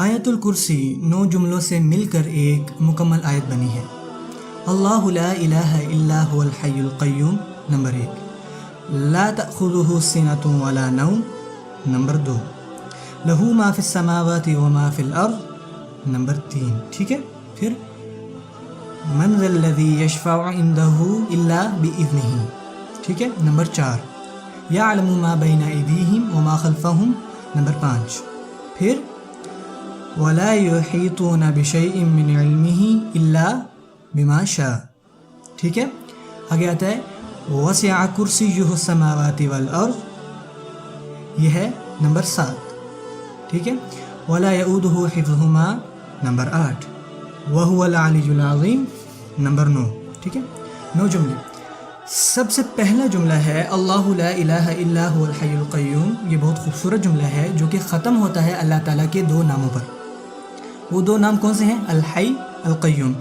आयतुल कुर्सी 9 जुमलों से मिलकर एक मुकम्मल आयत बनी है। अल्लाहु ला इलाहा इल्ला हुवल हय्युल क़य्यूम नंबर 1, ला तअख़ुज़ुहु सिनतुन वला नौम नंबर 2, लहू मा फ़िस समावाति व मा फ़िल अर्ज़ नंबर 3। ठीक है, फिर मन ज़ल्लज़ी यशफ़अउ इंदहु इल्ला बिइज़्निही। ठीक है, नंबर 4, यअलमु मा बैना अयदीहिम व मा ख़ल्फ़हुम नंबर 5, फिर वला युहीतूना बिशैइन मिन इल्मिही इल्ला बिमा शा। ठीक है, आगे आता है वसिअ कुर्सियुहु समावाति वल अर्ज़, यह है नंबर 7। ठीक है, वला यऊदुहु हिफ़्ज़ुहुमा नंबर 8, व हुवल अलियुल अज़ीम नंबर 9। ठीक है, 9 जुमले। सबसे पहला जुमला है अल्लाहु ला इलाहा इल्ला हुवल हय्युल क़य्यूम। ये बहुत खूबसूरत जुमला है जो कि ख़त्म होता है अल्लाह ताला के 2 नामों पर। वो 2 नाम कौन से हैं? अल हय्य अल क़य्यूम।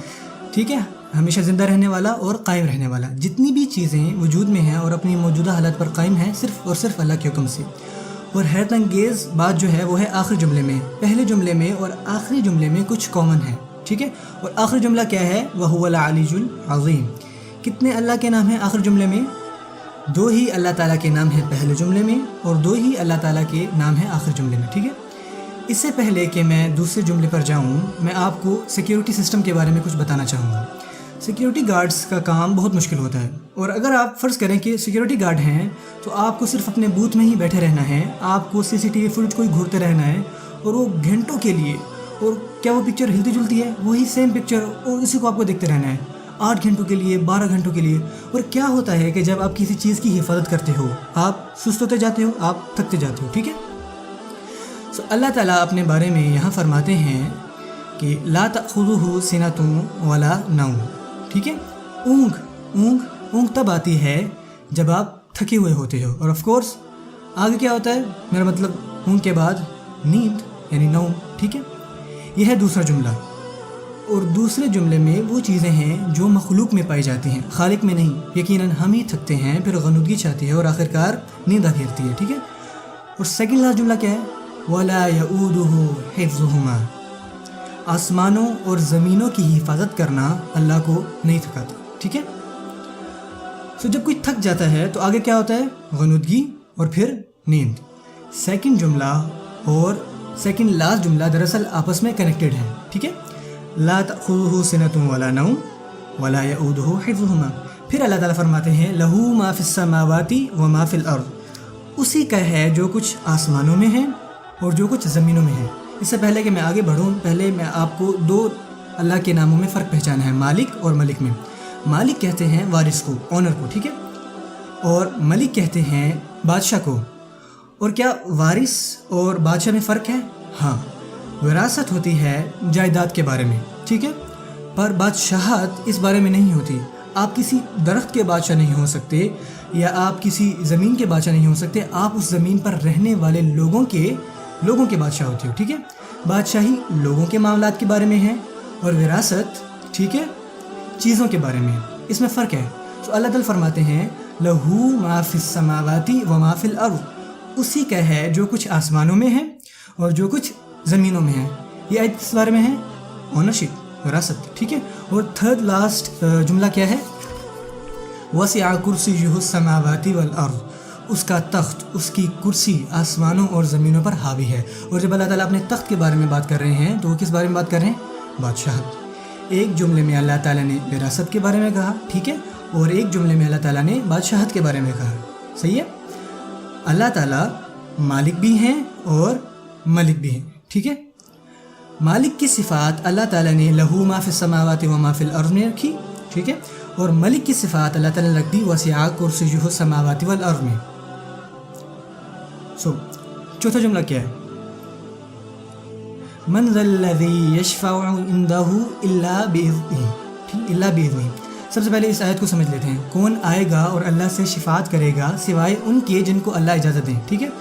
ठीक है, हमेशा ज़िंदा रहने वाला और कायम रहने वाला। जितनी भी चीज़ें वजूद में हैं और अपनी मौजूदा हालत पर कायम हैं सिर्फ़ और सिर्फ अल्लाह के हुक्म से। और हैरत अंगेज़ बात जो है वो है आखिरी जुमले में। पहले जुमले में और आखिरी जुमले में कुछ कॉमन है। ठीक है, और आखिरी जुमला क्या है? व हुवल अलियुल अज़ीम। कितने अल्लाह के नाम हैं आखिरी जुमले में? 2 ही अल्लाह ताला के नाम हैं पहले जुमले में और 2 ही अल्लाह ताला के नाम हैं आखिरी जुमले में। ठीक है, इससे पहले कि मैं दूसरे जुमले पर जाऊं, मैं आपको सिक्योरिटी सिस्टम के बारे में कुछ बताना चाहूँगा। सिक्योरिटी गार्ड्स का काम बहुत मुश्किल होता है, और अगर आप फ़र्ज़ करें कि सिक्योरिटी गार्ड हैं तो आपको सिर्फ अपने बूथ में ही बैठे रहना है, आपको CCTV फुटेज को ही घूरते रहना है, और वो घंटों के लिए। और क्या वो पिक्चर हिलती जुलती है? वही सेम पिक्चर, और उसी को आपको देखते रहना है 8 घंटों के लिए, 12 घंटों के लिए। और क्या होता है कि जब आप किसी चीज़ की हिफाजत करते हो, आप सुस्त होते जाते हो, आप थकते जाते हो। ठीक है, सो अल्लाह ताला अपने बारे में यहाँ फरमाते हैं कि ला तअख़ुज़ुहु सिनतुन वला नौम। ठीक है, ऊँघ तब आती है जब आप थके हुए होते हो, और ऑफ कोर्स आगे क्या होता है? मेरा मतलब ऊँघ के बाद नींद यानी नौम। ठीक है, यह है दूसरा जुमला। और दूसरे जुमले में वो चीज़ें हैं जो मखलूक में पाई जाती हैं, खालिक में नहीं। यकीनन हम ही थकते हैं, फिर गनुदगी छाती है और आखिरकार नींद आ घेरती है। ठीक है, और सेकंड लास्ट जुमला क्या है? वला यऊदुहु हिफ़्ज़ुहुमा। आसमानों और ज़मीनों की हिफाजत करना अल्लाह को नहीं थकाता। ठीक है, सो जब कोई थक जाता है तो आगे क्या होता है? गनुदगी और फिर नींद। सेकंड जुमला और सेकंड लास्ट जुमला दरअसल आपस में कनेक्टेड है। ठीक है, ला तअख़ुज़ुहु सिनतुन वला नौम वला यऊदुहु हिफ़्ज़ुहुमा। फिर अल्लाह ताला फरमाते हैं लहू मा फ़िस समावाति व मा फ़िल अर्ज़। उसी का है जो कुछ आसमानों में है और जो कुछ ज़मीनों में है। इससे पहले कि मैं आगे बढ़ूँ, पहले मैं आपको 2 अल्लाह के नामों में फ़र्क पहचाना है, मालिक और मलिक में। मालिक कहते हैं वारिस को, ऑनर को। ठीक है, और मलिक कहते हैं बादशाह को। और क्या वारिस और बादशाह में फ़र्क है? हाँ, विरासत होती है जायदाद के बारे में। ठीक है, पर बादशाहत इस बारे में नहीं होती। आप किसी दरख्त के बादशाह नहीं हो सकते, या आप किसी ज़मीन के बादशाह नहीं हो सकते। आप उस ज़मीन पर रहने वाले लोगों के बादशाह होते हो। ठीक है, बादशाही लोगों के मामलात के बारे में है और विरासत, ठीक है, चीज़ों के बारे में है। इसमें फ़र्क है। तो अल्लाह ताला फरमाते हैं लहू मा फ़िस समावाति व मा फ़िल अर्ज़। उसी का है जो कुछ आसमानों में है और जो कुछ ज़मीनों में है। ये आयत किस बारे में है? ओनरशिप, विरासत। ठीक है, और थर्ड लास्ट जुमला क्या है? वसिअ कुर्सियुहु समावाति वल अर्ज़। उसका तख्त, उसकी कुर्सी आसमानों और ज़मीनों पर हावी है। और जब अल्लाह ताला अपने तख्त के बारे में बात कर रहे हैं तो वो किस बारे में बात कर रहे हैं? बादशाहत। एक जुमले में अल्लाह ताला ने विरासत के बारे में कहा, ठीक है, और एक जुमले में अल्लाह ताला ने बादशाहत के बारे में कहा। सही है, अल्लाह ताला मालिक भी हैं और मलिक भी हैं। ठीक है, मालिक की सिफ़ात अल्लाह ताला ने लहू मा फ़िस समावाति व मा फ़िल अर्ज़ में रखी। ठीक है, और मलिक की सिफ़ात अल्लाह ताला ने रख दी वसिअ कुर्सियुहु समावाति वल अर्ज़ में। सो चौथा जुमला क्या है? मन ज़ल्लज़ी यशफ़अउ इंदहु इल्ला बिइज़्निही। ठीक, इल्ला बिइज़्निही। सबसे पहले इस आयत को समझ लेते हैं। कौन आएगा और अल्लाह से शिफात करेगा सिवाय उनके जिनको अल्लाह इजाज़त दें। ठीक है,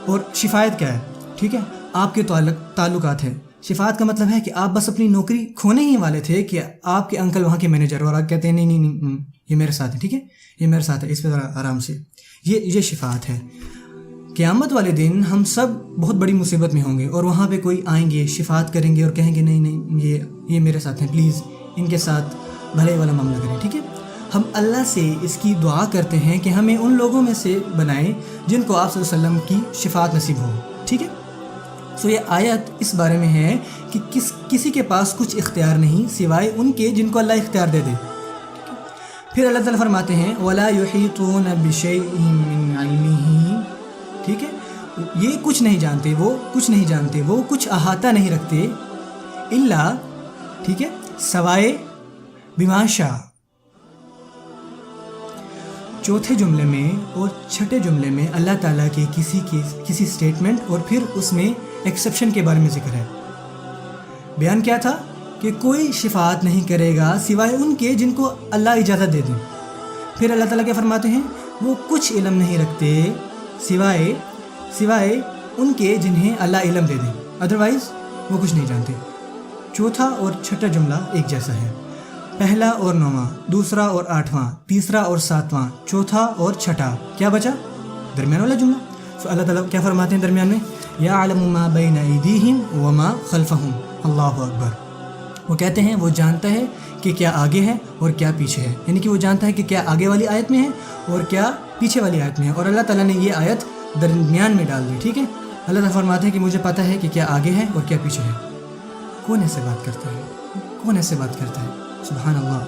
और शिफायत क्या है? ठीक है, आपके ताल्लुकात हैं। शिफात का मतलब है कि आप बस अपनी नौकरी खोने ही वाले थे कि आपके अंकल वहाँ के मैनेजर, और आप कहते हैं नहीं नहीं नहीं ये मेरे साथ है। ठीक है, ये मेरे साथ है, इस पर ज़रा आराम से, ये शिफात है। قیامت والے دن ہم سب بہت بڑی مصیبت میں ہوں گے اور وہاں پہ کوئی آئیں گے، شفاعت کریں گے اور کہیں گے نہیں نہیں یہ میرے ساتھ ہیں، پلیز ان کے ساتھ بھلے والا معاملہ کریں. ٹھیک ہے، ہم اللہ سے اس کی دعا کرتے ہیں کہ ہمیں ان لوگوں میں سے بنائیں جن کو آپ صلی اللہ علیہ وسلم کی شفاعت نصیب ہو. ٹھیک ہے، سو یہ آیت اس بارے میں ہے کہ کسی کے پاس کچھ اختیار نہیں سوائے ان کے جن کو اللہ اختیار دے دے. پھر اللہ تعالیٰ فرماتے ہیں وَلَا يُحِيطُونَ بِشَيْءٍ مِّنْ عِلْمِهِ. ٹھیک ہے، یہ کچھ نہیں جانتے، وہ کچھ احاطہ نہیں رکھتے الا، ٹھیک ہے، سوائے بما شاء. چوتھے جملے میں اور چھٹے جملے میں اللہ تعالیٰ کے کسی سٹیٹمنٹ اور پھر اس میں ایکسیپشن کے بارے میں ذکر ہے. بیان کیا تھا کہ کوئی شفاعت نہیں کرے گا سوائے ان کے جن کو اللہ اجازت دے دیں. پھر اللہ تعالیٰ کیا فرماتے ہیں، وہ کچھ علم نہیں رکھتے سوائے ان کے جنہیں اللہ علم دے دیں، ادروائز وہ کچھ نہیں جانتے. چوتھا اور چھٹا جملہ ایک جیسا ہے، پہلا اور نواں، دوسرا اور آٹھواں، تیسرا اور ساتواں، چوتھا اور چھٹا، کیا بچا؟ درمیان والا جملہ. سو اللہ تعالیٰ کیا فرماتے ہیں درمیان میں، یعلم ما بین ایدیہم وما خلفہم. اللہ اکبر. وہ کہتے ہیں وہ جانتا ہے کہ کیا آگے ہے اور کیا پیچھے ہے، یعنی کہ وہ جانتا ہے کہ کیا آگے والی آیت میں ہے اور کیا پیچھے والی آیت میں ہے، اور اللہ تعالیٰ نے یہ آیت درمیان میں ڈال دی. ٹھیک ہے، اللہ تعالیٰ فرماتے ہیں کہ مجھے پتہ ہے کہ کیا آگے ہے اور کیا پیچھے ہے. کون ایسے بات کرتا ہے؟ سبحان اللہ.